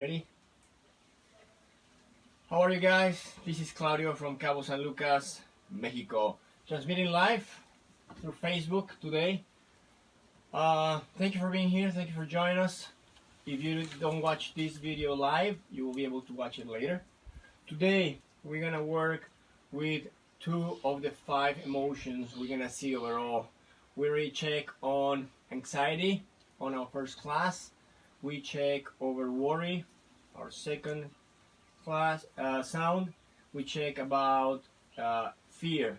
Ready? How are you guys? This is Claudio from Cabo San Lucas, Mexico. Transmitting live through Facebook today. Thank you for being here. Thank you for joining us. If you don't watch this video live, you will be able to watch it later. Today, we're gonna work with 2 of the 5 emotions we're gonna see overall. We already check on anxiety on our first class. We check over worry, our second class sound. We check about fear,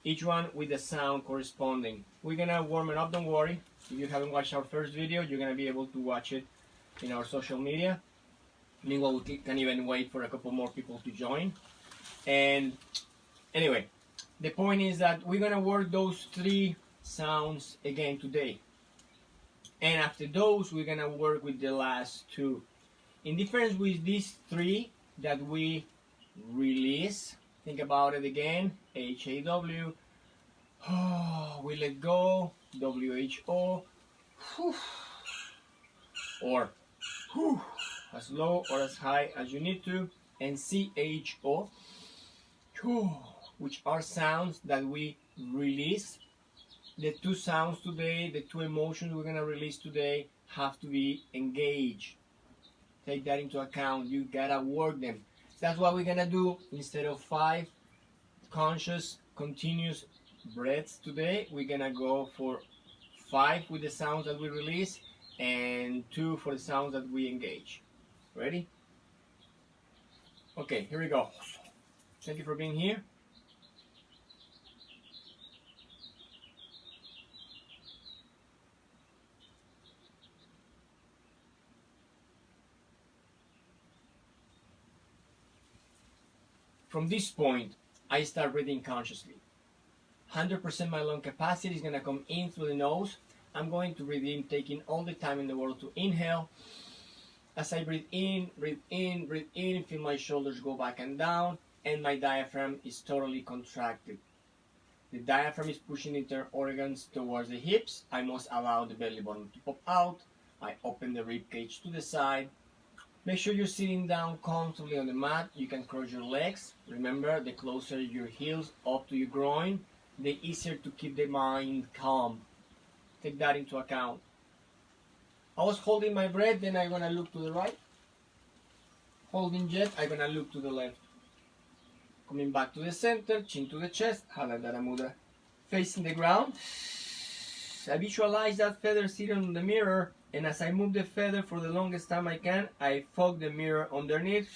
each one with the sound corresponding. We're gonna warm it up, don't worry. If you haven't watched our first video, you're gonna be able to watch it in our social media. Meanwhile, we can even wait for a couple more people to join. And anyway, the point is that we're gonna work those 3 sounds again today. And after those, we're gonna work with the last 2. In difference with these 3 that we release, think about it again. H-A-W, we let go, W-H-O, or as low or as high as you need to, and C-H-O, which are sounds that we release. The 2 sounds today, the 2 emotions we're gonna release today have to be engaged. Take that into account. You gotta work them. That's what we're gonna do. Instead of 5 conscious, continuous breaths today, we're gonna go for 5 with the sounds that we release and 2 for the sounds that we engage. Ready? Okay, here we go. Thank you for being here. From this point, I start breathing consciously. 100% my lung capacity is going to come in through the nose. I'm going to breathe in, taking all the time in the world to inhale. As I breathe in, feel my shoulders go back and down, and my diaphragm is totally contracted. The diaphragm is pushing internal organs towards the hips. I must allow the belly button to pop out. I open the rib cage to the side. Make sure you're sitting down comfortably on the mat. You can cross your legs. Remember, the closer your heels up to your groin, the easier to keep the mind calm. Take that into account. I was holding my breath, then I'm going to look to the right. Holding jet, I'm going to look to the left. Coming back to the center, chin to the chest, Halandara Mudra. Facing the ground. I visualize that feather sitting on the mirror, and as I move the feather for the longest time I can, I fog the mirror underneath.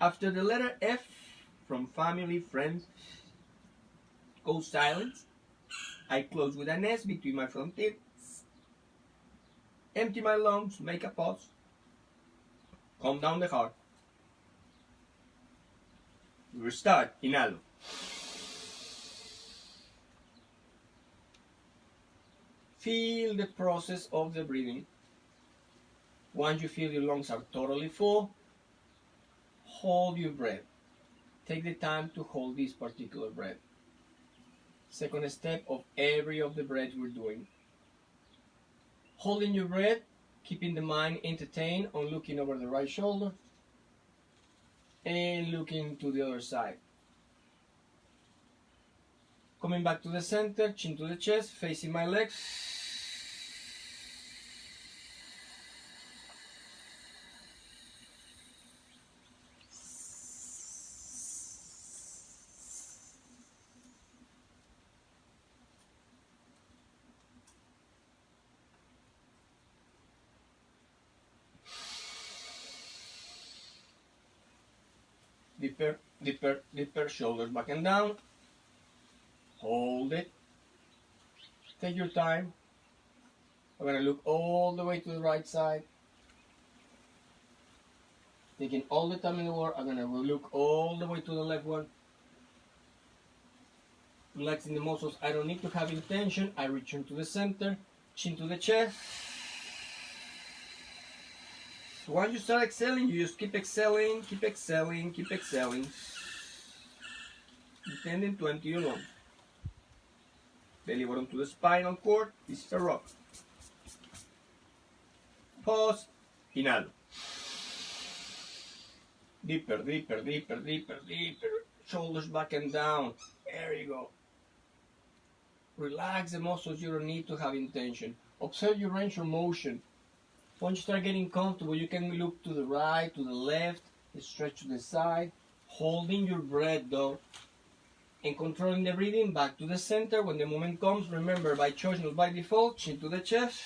After the letter F from family, friends, goes silence. I close with an S between my front teeth. Empty my lungs, make a pause. Calm down the heart. We restart. Inhalo. Feel the process of the breathing. Once you feel your lungs are totally full, hold your breath. Take the time to hold this particular breath. Second step of every of the breaths we're doing. Holding your breath, keeping the mind entertained on looking over the right shoulder and looking to the other side. Coming back to the center, chin to the chest, facing my legs. Deeper, deeper, deeper, shoulders back and down. Hold it. Take your time. I'm going to look all the way to the right side. Taking all the time in the world, I'm going to look all the way to the left one. Relaxing the muscles. I don't need to have intention. I return to the center. Chin to the chest. Once you start exhaling, you just keep exhaling, keep exhaling, keep exhaling. Intending to empty your lungs. Belly button to the spinal cord. This is a rock. Pause. Inhalo. Deeper, deeper, deeper, deeper, deeper. Shoulders back and down. There you go. Relax the muscles you don't need to have intention. Observe your range of motion. Once you start getting comfortable, you can look to the right, to the left, stretch to the side, holding your breath though, and controlling the breathing back to the center. When the moment comes, remember, by choice, not by default, chin to the chest.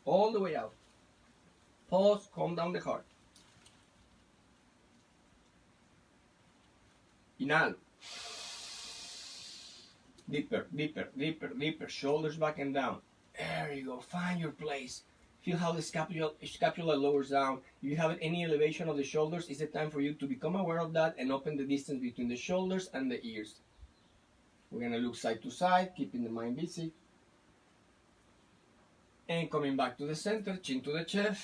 All the way out. Pause, calm down the heart. Inhale. Deeper, deeper, deeper, deeper. Shoulders back and down. There you go. Find your place. Feel how the scapula lowers down. If you have any elevation of the shoulders, it's the time for you to become aware of that and open the distance between the shoulders and the ears. We're going to look side to side, keeping the mind busy. And coming back to the center, chin to the chest.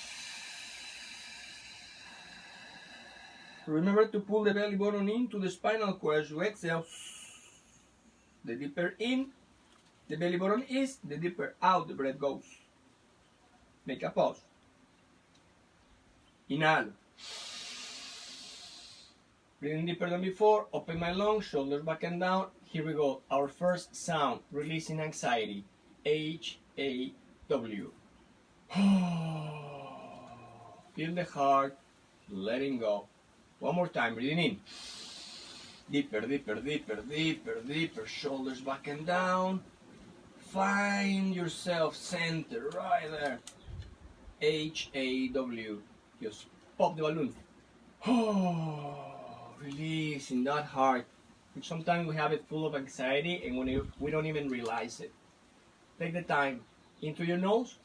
Remember to pull the belly button into the spinal cord as you exhale. The deeper in the belly button is, the deeper out the breath goes. Make a pause. Inhale. Breathing deeper than before. Open my lungs, shoulders back and down. Here we go. Our first sound, releasing anxiety. H-A-W. Feel the heart, letting go. One more time, breathing in. Deeper, deeper, deeper, deeper, deeper. Shoulders back and down. Find yourself center right there. H-A-W. Just pop the balloon. Releasing that heart. Which sometimes we have it full of anxiety and we don't even realize it. Take the time. Into your nose.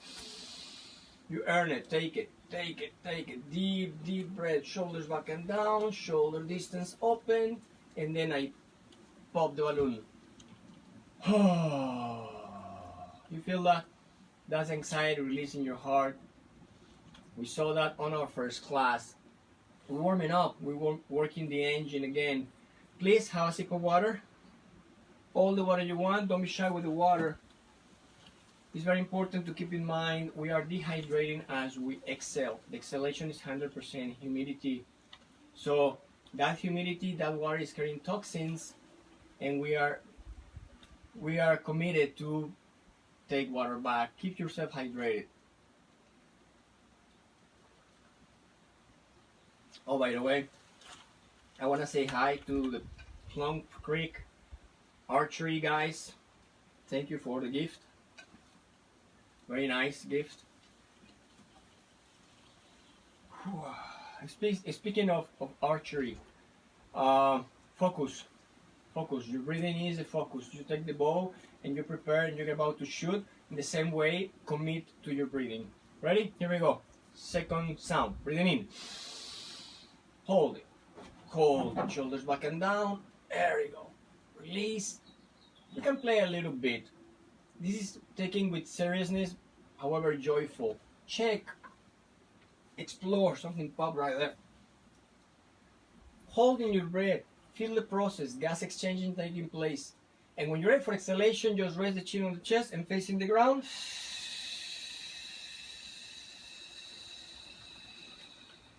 You earn it. Take it. Take it. Take it. Deep, deep breath. Shoulders back and down. Shoulder distance open. And then I pop the balloon. You feel that? That's anxiety releasing your heart. We saw that on our first class. We're warming up. We're working the engine again. Please have a sip of water. All the water you want. Don't be shy with the water. It's very important to keep in mind we are dehydrating as we exhale. The exhalation is 100% humidity. So that humidity, that water is carrying toxins, and we are committed to take water back. Keep yourself hydrated. Oh, by the way, I want to say hi to the Plum Creek Archery guys. Thank you for the gift. Very nice gift. Speaking of archery, focus. Your breathing is the focus. You take the bow and you prepare and you're about to shoot. In the same way, commit to your breathing. Ready? Here we go. Second sound. Breathing in. Hold it. Hold it. Shoulders back and down. There you go. Release. You can play a little bit. This is taken with seriousness, however joyful. Check. Explore. Something pop right there. Holding your breath. Feel the process. Gas exchanging taking place. And when you're ready for exhalation, just raise the chin on the chest and facing the ground.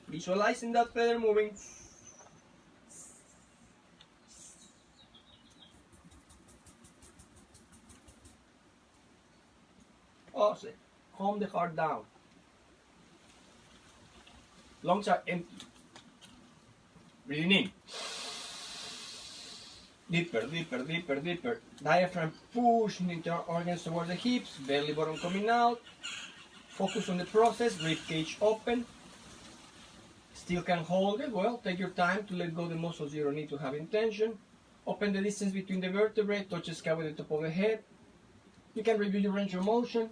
Visualizing that feather moving. Awesome. Calm the heart down. Lungs are empty. Breathing in. Deeper, deeper, deeper, deeper. Diaphragm pushing internal organs towards the hips. Belly button coming out. Focus on the process. Rib cage open. Still can hold it. Well, take your time to let go of the muscles you don't need to have intention. Open the distance between the vertebrae. Touch the sky with the top of the head. You can review your range of motion.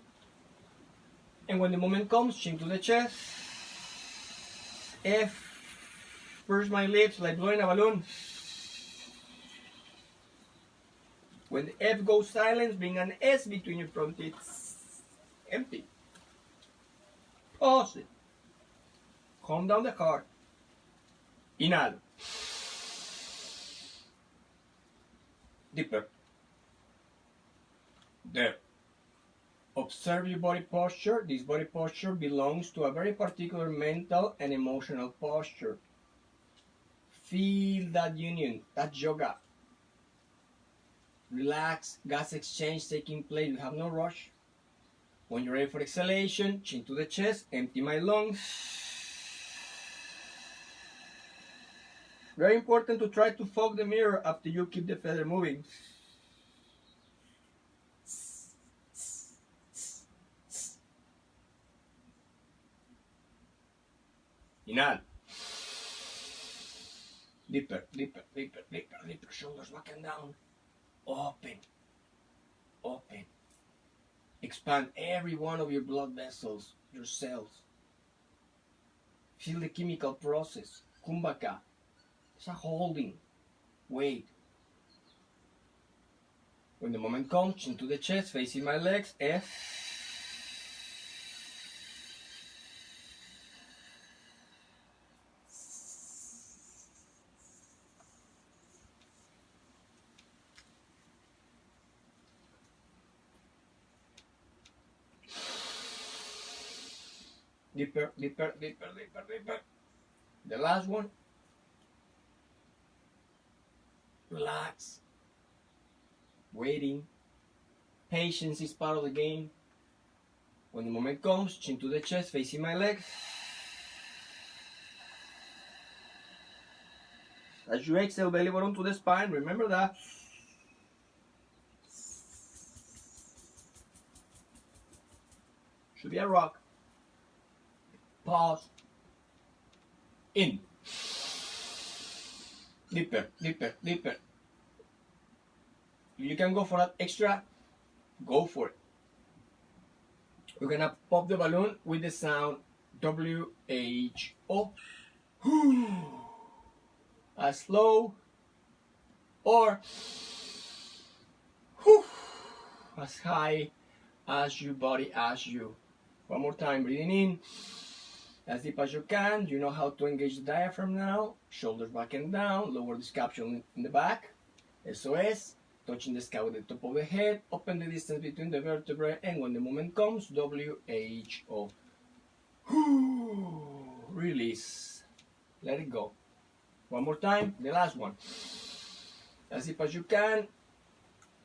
And when the moment comes, chin to the chest. F. Purse my lips like blowing a balloon. When the F goes silent, bring an S between your front teeth. Empty. Pause it. Calm down the heart. Inhale. Deeper. There. Observe your body posture. This body posture belongs to a very particular mental and emotional posture. Feel that union, that yoga. Relax, gas exchange taking place. You have no rush. When you're ready for exhalation, chin to the chest, empty my lungs. Very important to try to fog the mirror after you keep the feather moving. Inhale. Deeper, deeper, deeper, deeper, deeper. Shoulders back and down. Open. Open. Expand every one of your blood vessels, your cells. Feel the chemical process. Kumbhaka. It's a holding. Wait. When the moment comes, chin to the chest, facing my legs. Deeper, deeper, deeper, deeper, deeper. The last one. Relax. Waiting. Patience is part of the game. When the moment comes, chin to the chest, facing my legs. As you exhale, belly button to the spine. Remember that. Should be a rock. Pause. In. Deeper, deeper, deeper. If you can go for that extra, go for it. We're gonna pop the balloon with the sound WHO. As slow or as high as your body asks you. One more time, breathing in. As deep as you can. You know how to engage the diaphragm now. Shoulders back and down. Lower the scapula in the back. SOS. Touching the sky with the top of the head. Open the distance between the vertebrae. And when the moment comes, WHO. Release. Let it go. One more time. The last one. As deep as you can.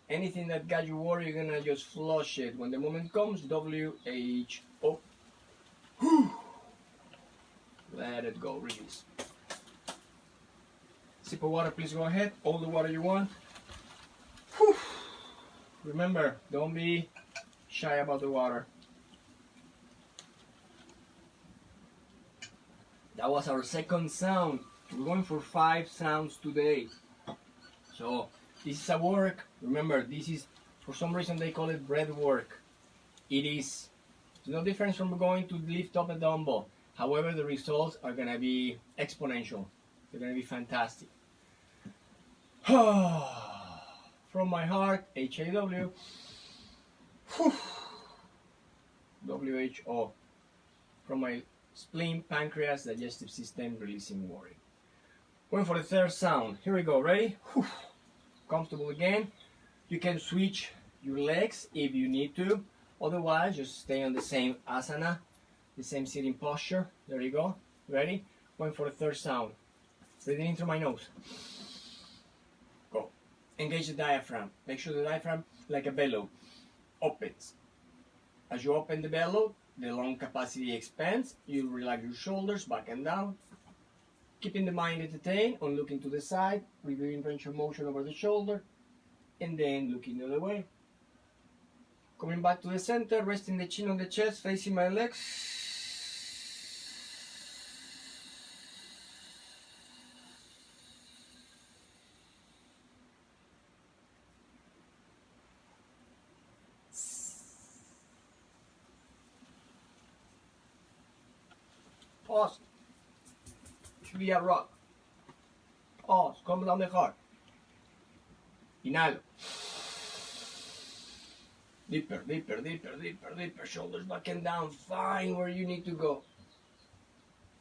Anything that got you worried, you're gonna just flush it. When the moment comes, WHO. Let it go, release. Sip of water, please go ahead. All the water you want. Whew. Remember, don't be shy about the water. That was our second sound. We're going for 5 sounds today. So, this is a work. Remember, this is, for some reason they call it breath work. It is no difference from going to lift up a dumbbell. However, the results are going to be exponential. They're going to be fantastic. From my heart, HAW. WHO. From my spleen, pancreas, digestive system, releasing worry. Going for the third sound. Here we go. Ready? Comfortable again. You can switch your legs if you need to. Otherwise, just stay on the same asana. The same sitting posture. There you go. Ready? Going for the third sound. Breathing in through my nose. Go. Engage the diaphragm. Make sure the diaphragm, like a bellow, opens. As you open the bellow, the lung capacity expands. You relax your shoulders back and down. Keeping the mind entertained on looking to the side, reviewing range of motion over the shoulder, and then looking the other way. Coming back to the center, resting the chin on the chest, facing my legs. Pause. Should be a rock. Pause. Come down the heart. Inhalo. Deeper, deeper, deeper, deeper, deeper. Shoulders back and down. Find where you need to go.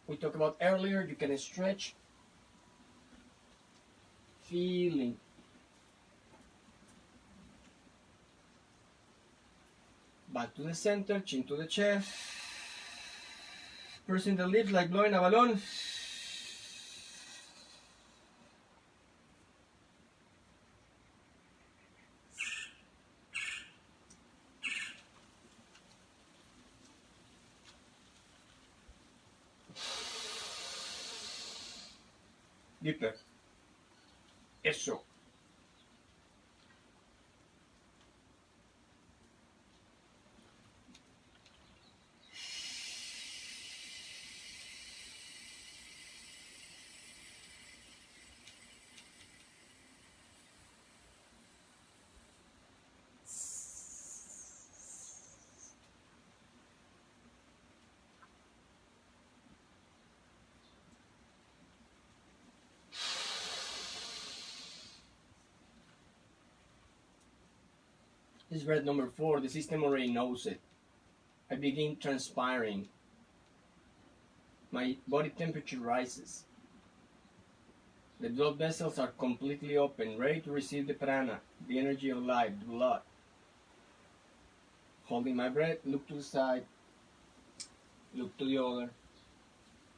We talked about earlier, you can stretch. Feeling. Back to the center, chin to the chest. Pursing the lips like blowing a balloon. Deeper. Eso. This is breath number 4. The system already knows it. I begin transpiring. My body temperature rises. The blood vessels are completely open, ready to receive the prana, the energy of life, the blood. Holding my breath, look to the side, look to the other.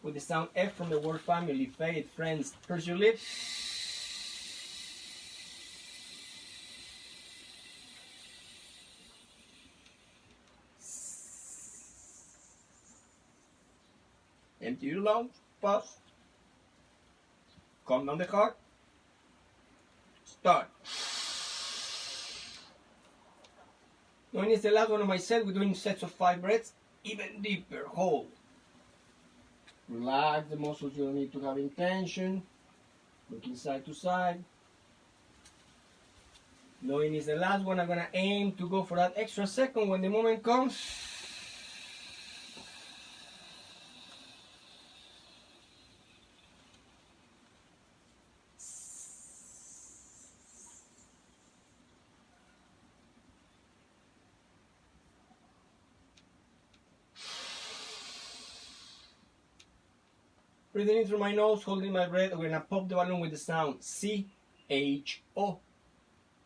With the sound F from the word family, faith, friends, purse your lips. Empty your lungs, pause. Calm down the heart. Start. Knowing it's the last one of my set, we're doing sets of 5 breaths, even deeper. Hold. Relax the muscles, you don't need to have intention. Looking side to side. Knowing it's the last one, I'm going to aim to go for that extra second when the moment comes. Breathing in through my nose, holding my breath. We're going to pop the balloon with the sound C-H-O.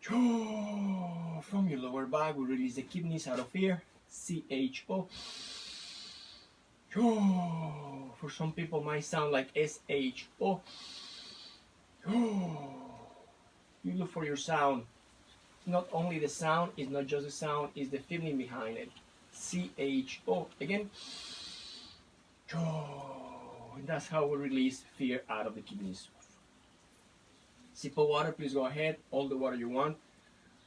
From your lower back, we release the kidneys out of here. C-H-O. For some people, might sound like S-H-O. You look for your sound. Not only the sound, it's not just the sound, it's the feeling behind it. C-H-O. Again. And that's how we release fear out of the kidneys. Sip of water, please go ahead. All the water you want.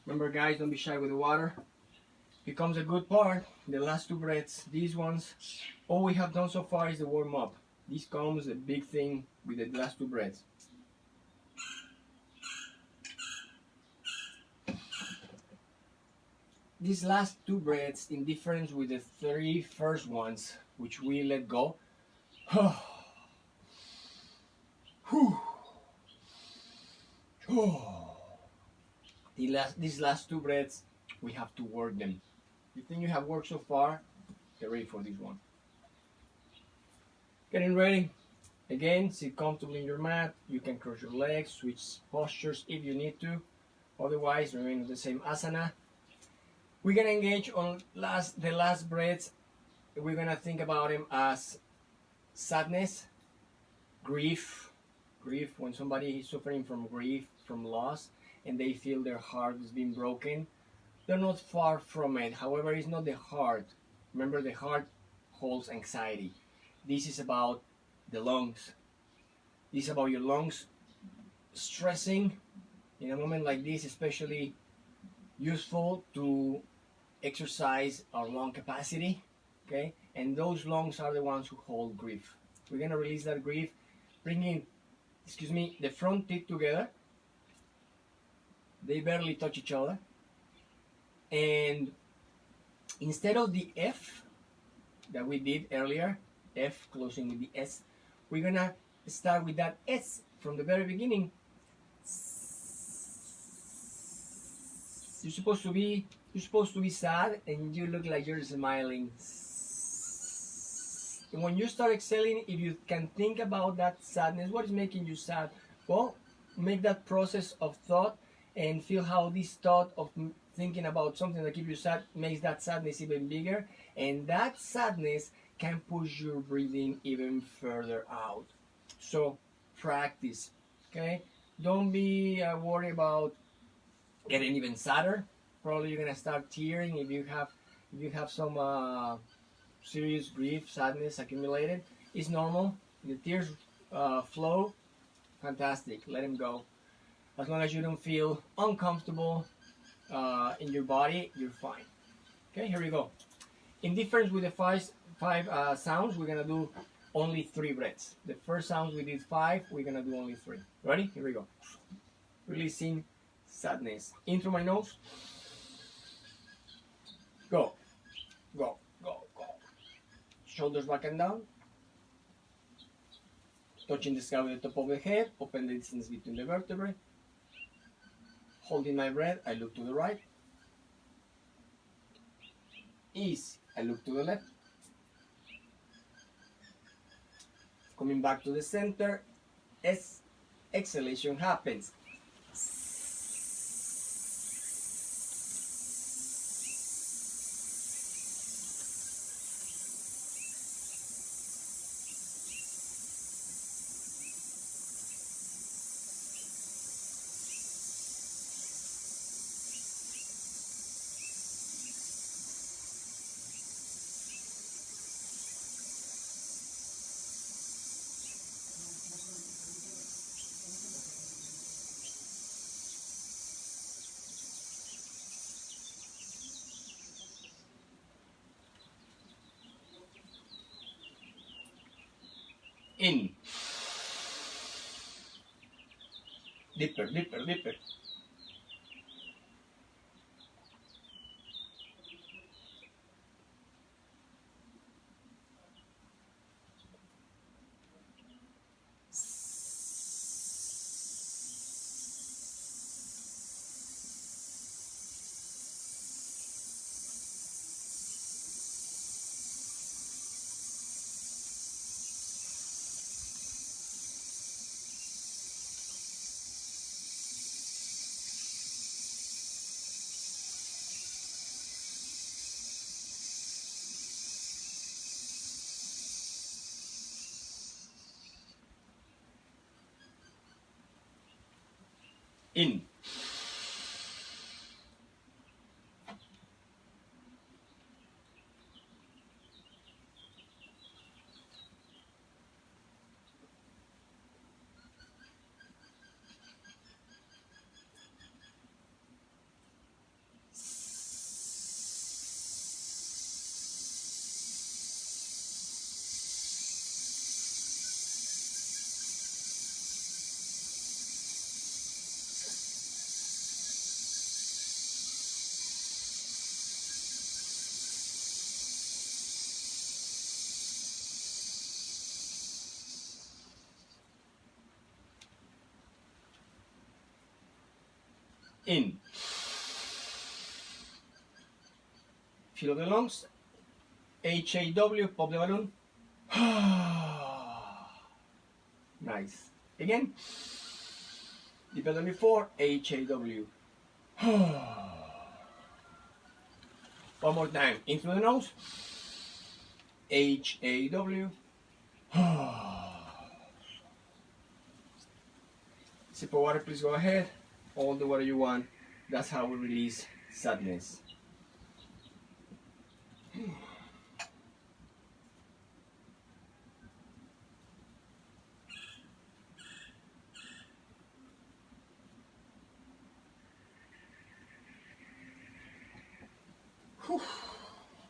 Remember, guys, don't be shy with the water. Becomes a good part. The last 2 breaths, these ones, all we have done so far is the warm up. This comes a big thing with the last 2 breaths. These last 2 breaths, in difference with the 3 first ones, which we let go. These last 2 breaths, we have to work them. You think you have worked so far? Get ready for this one. Getting ready. Again, sit comfortably in your mat. You can cross your legs, switch postures if you need to. Otherwise, remain in the same asana. We're gonna engage on the last breaths. We're gonna think about them as sadness, grief, when somebody is suffering from grief, from loss, and they feel their heart is being broken. They're not far from it. However, it's not the heart. Remember, the heart holds anxiety. This is about the lungs. This is about your lungs stressing. In a moment like this, especially useful to exercise our lung capacity, okay? And those lungs are the ones who hold grief. We're gonna release that grief, bringing, the front teeth together. They barely touch each other. And instead of the F that we did earlier, F closing with the S, we're gonna start with that S from the very beginning. You're supposed to be sad, and you look like you're smiling. And when you start exhaling, if you can think about that sadness, what is making you sad? Well, make that process of thought and feel how this thought of thinking about something that keeps you sad makes that sadness even bigger, and that sadness can push your breathing even further out. So practice, okay? Don't be worried about getting even sadder. Probably you're gonna start tearing if you have some serious grief, sadness accumulated. It's normal. The tears flow. Fantastic. Let them go. As long as you don't feel uncomfortable in your body, you're fine. Okay, here we go. In difference with the five sounds, we're gonna do only 3 breaths. The first sound we did 5, we're gonna do only 3. Ready? Here we go. Releasing sadness in through my nose. Go, go, go, go. Shoulders back and down. Touching the sky with the top of the head. Open the distance between the vertebrae. Holding my breath, I look to the right. Easy, I look to the left. Coming back to the center, as exhalation happens. In. Deeper, deeper, deeper. In. In. Fill the lungs. HAW, pop the balloon. Nice. Again. Deeper than before. HAW. One more time. In through the nose. HAW. Sip of water, please go ahead. All the water you want. That's how we release sadness.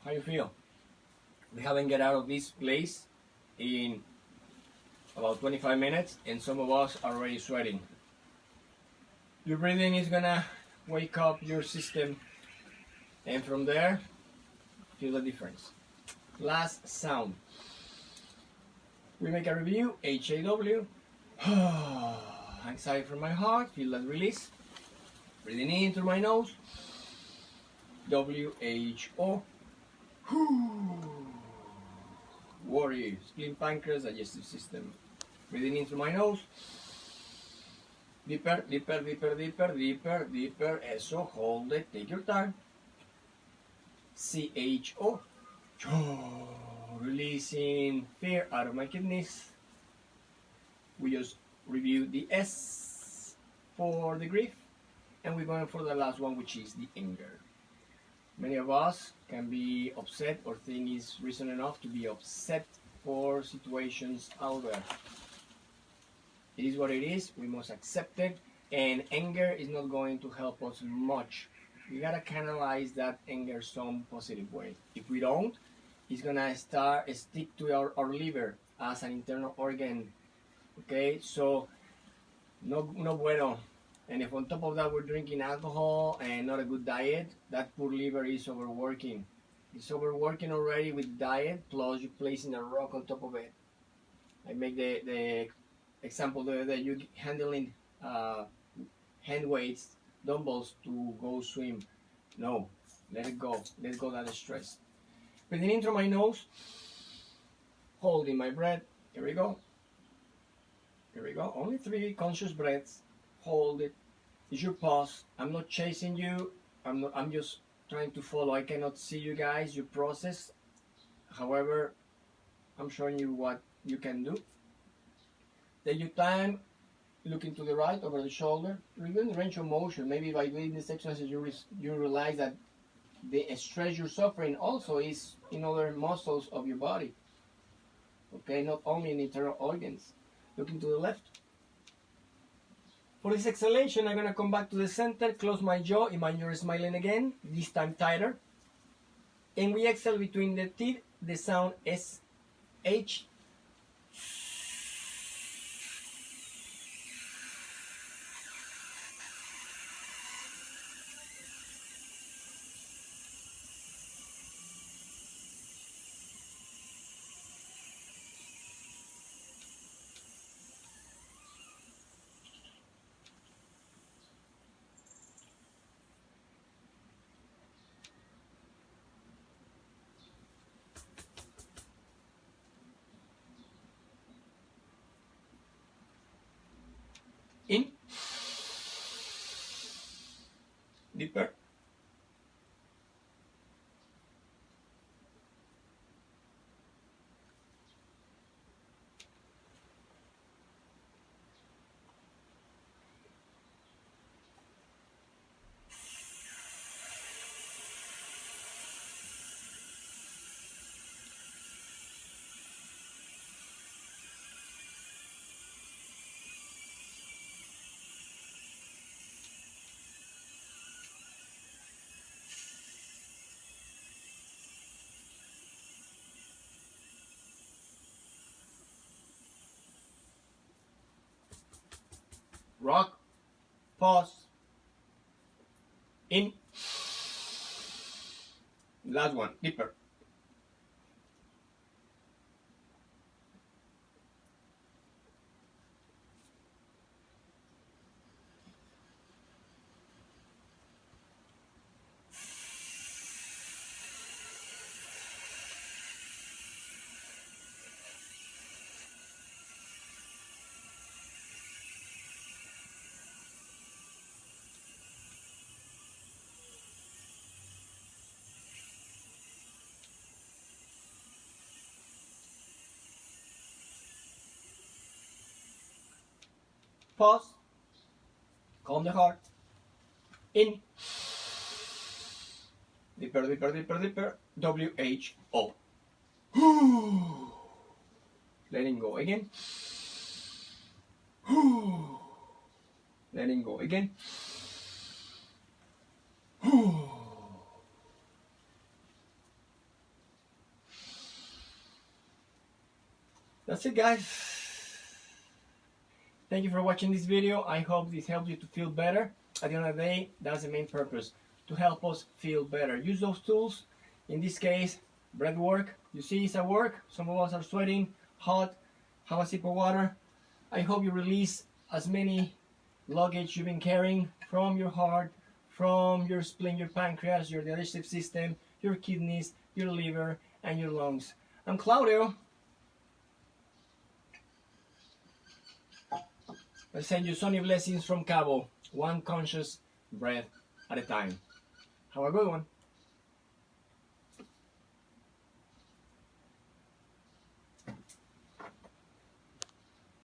How you feel? We haven't get out of this place in about 25 minutes and some of us are already sweating. Your breathing is gonna wake up your system and from there feel the difference. Last sound. We make a review. HAW. Anxiety from my heart. Feel that release. Breathing in through my nose. WHO. Worry. Spleen, pancreas, digestive system. Breathing in through my nose. Deeper, deeper, deeper, deeper, deeper, deeper. Eso, hold it, take your time. CHO. Releasing fear out of my kidneys. We just reviewed the S for the grief, and we're going for the last one, which is the anger. Many of us can be upset or think is reason enough to be upset for situations out there. It is what it is. We must accept it, and anger is not going to help us much. We gotta canalize that anger some positive way. If we don't, it's gonna stick to our liver as an internal organ. Okay, so no bueno. And if on top of that we're drinking alcohol and not a good diet, that poor liver is overworking. It's overworking already with diet, plus you're placing a rock on top of it. I make the example that you handling hand weights, dumbbells to go swim. No, let it go. Let go that stress. Breathing in through my nose, holding my breath. Here we go. Here we go. Only 3 conscious breaths. Hold it. It's your pause. I'm not chasing you. I'm just trying to follow. I cannot see you guys, your process. However, I'm showing you what you can do. Take your time, looking to the right, over the shoulder. Reviewing the range of motion. Maybe by doing this exercise, you realize that the stress you're suffering also is in other muscles of your body. Okay, not only in internal organs. Looking to the left. For this exhalation, I'm going to come back to the center, close my jaw, imagine you're smiling again, this time tighter. And we exhale between the teeth, the sound SH. In, deeper, rock, pause, in, last one, deeper. Pause, calm the heart, in, deeper, deeper, deeper, deeper, WHO. Letting go again. Letting go again. That's it, guys. Thank you for watching this video. I hope this helps you to feel better. At the end of the day, that's the main purpose, to help us feel better. Use those tools. In this case, breath work. You see it's at work. Some of us are sweating, hot, have a sip of water. I hope you release as many luggage you've been carrying from your heart, from your spleen, your pancreas, your digestive system, your kidneys, your liver, and your lungs. I'm Claudio. I send you sunny blessings from Cabo, one conscious breath at a time. Have a good one.